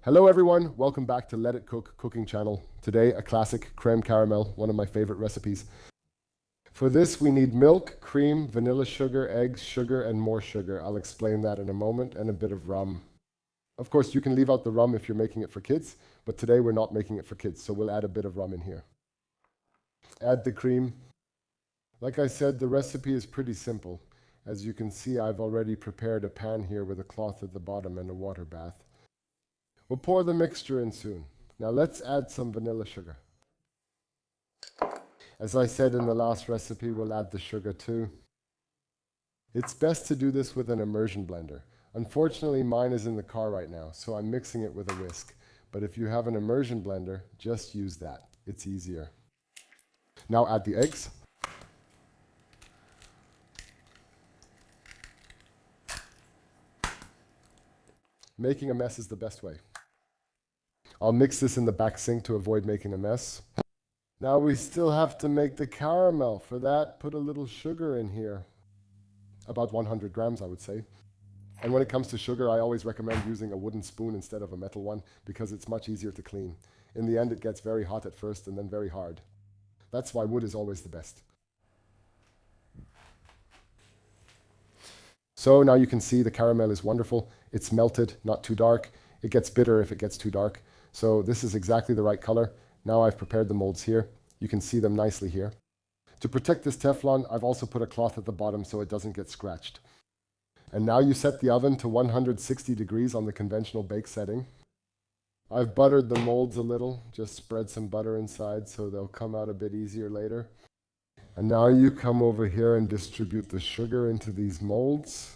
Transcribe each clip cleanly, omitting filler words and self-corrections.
Hello everyone, welcome back to Let It Cook cooking channel. Today a classic creme caramel, one of my favorite recipes. For this we need milk, cream, vanilla sugar, eggs, sugar and more sugar. I'll explain that in a moment, and a bit of rum. Of course you can leave out the rum if you're making it for kids, but today we're not making it for kids, so we'll add a bit of rum in here. Add the cream. Like I said, the recipe is pretty simple. As you can see, I've already prepared a pan here with a cloth at the bottom and a water bath. We'll pour the mixture in soon. Now let's add some vanilla sugar. As I said in the last recipe, we'll add the sugar too. It's best to do this with an immersion blender. Unfortunately, mine is in the car right now, so I'm mixing it with a whisk. But if you have an immersion blender, just use that. It's easier. Now add the eggs. Making a mess is the best way. I'll mix this in the back sink to avoid making a mess. Now we still have to make the caramel. For that, put a little sugar in here. About 100 grams, I would say. And when it comes to sugar, I always recommend using a wooden spoon instead of a metal one because it's much easier to clean. In the end, it gets very hot at first and then very hard. That's why wood is always the best. So now you can see the caramel is wonderful. It's melted, not too dark. It gets bitter if it gets too dark. So this is exactly the right color. Now I've prepared the molds here. You can see them nicely here. To protect this Teflon, I've also put a cloth at the bottom so it doesn't get scratched. And now you set the oven to 160 degrees on the conventional bake setting. I've buttered the molds a little, just spread some butter inside so they'll come out a bit easier later. And now you come over here and distribute the sugar into these molds.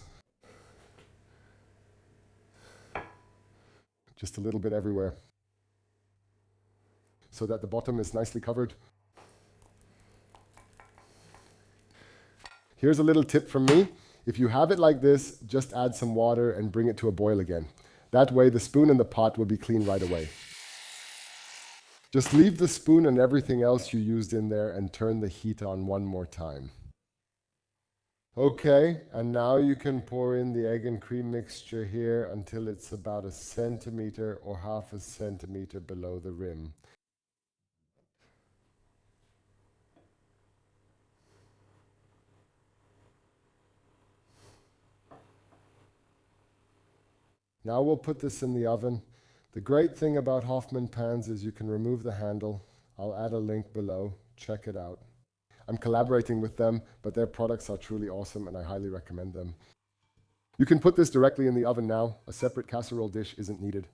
Just a little bit everywhere, so that the bottom is nicely covered. Here's a little tip from me. If you have it like this, just add some water and bring it to a boil again. That way the spoon in the pot will be clean right away. Just leave the spoon and everything else you used in there and turn the heat on one more time. Okay, and now you can pour in the egg and cream mixture here until it's about 1 centimeter or half a centimeter below the rim. Now we'll put this in the oven. The great thing about Hoffman pans is you can remove the handle. I'll add a link below. Check it out. I'm collaborating with them, but their products are truly awesome and I highly recommend them. You can put this directly in the oven now. A separate casserole dish isn't needed.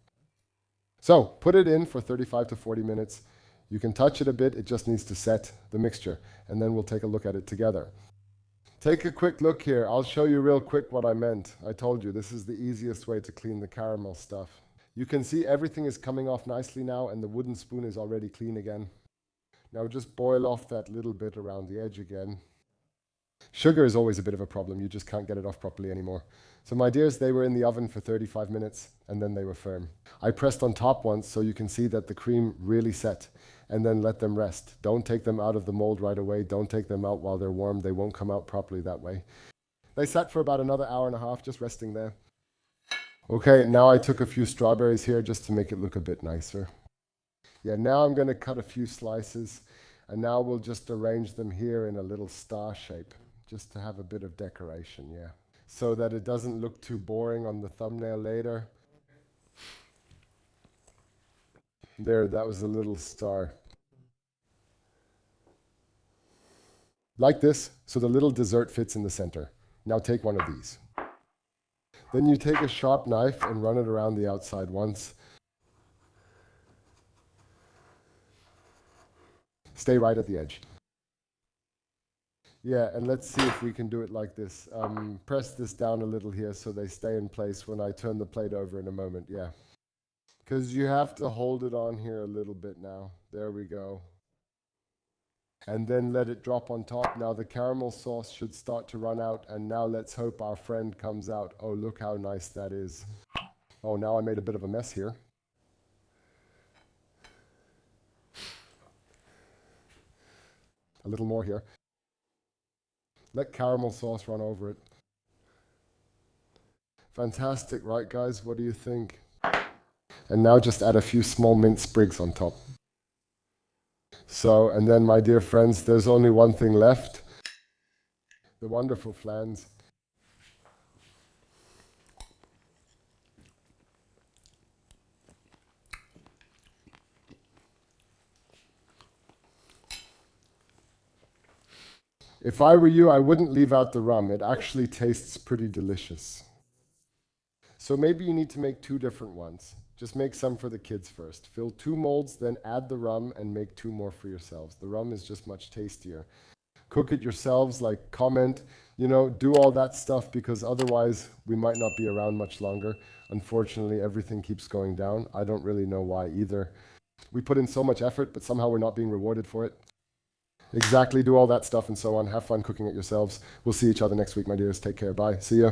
So put it in for 35 to 40 minutes. You can touch it a bit, it just needs to set the mixture, and then we'll take a look at it together. Take a quick look here. I'll show you real quick what I meant. I told you this is the easiest way to clean the caramel stuff. You can see everything is coming off nicely now and the wooden spoon is already clean again. Now just boil off that little bit around the edge again. Sugar is always a bit of a problem. You just can't get it off properly anymore. So my dears, they were in the oven for 35 minutes and then they were firm. I pressed on top once so you can see that the cream really set, and then let them rest. Don't take them out of the mold right away. Don't take them out while they're warm. They won't come out properly that way. They sat for about another hour and a half just resting there. Okay, now I took a few strawberries here just to make it look a bit nicer. Yeah, now I'm going to cut a few slices, and now we'll just arrange them here in a little star shape, just to have a bit of decoration, yeah. So that it doesn't look too boring on the thumbnail later. There, that was a little star. Like this, so the little dessert fits in the center. Now take one of these. Then you take a sharp knife and run it around the outside once. Stay right at the edge. Yeah, and let's see if we can do it like this. Press this down a little here so they stay in place when I turn the plate over in a moment, yeah. Because you have to hold it on here a little bit now. There we go. And then let it drop on top. Now the caramel sauce should start to run out, and now let's hope our friend comes out. Oh, look how nice that is. Oh, now I made a bit of a mess here. A little more here. Let caramel sauce run over it. Fantastic, right guys? What do you think? And now just add a few small mint sprigs on top. So, and then my dear friends, there's only one thing left. The wonderful flans. If I were you, I wouldn't leave out the rum. It actually tastes pretty delicious. So maybe you need to make 2 different ones. Just make some for the kids first. Fill 2 molds, then add the rum and make 2 more for yourselves. The rum is just much tastier. Cook it yourselves, like, comment, do all that stuff, because otherwise we might not be around much longer. Unfortunately, everything keeps going down. I don't really know why either. We put in so much effort, but somehow we're not being rewarded for it. Exactly, do all that stuff and so on. Have fun cooking it yourselves. We'll see each other next week, my dears. Take care. Bye. See ya.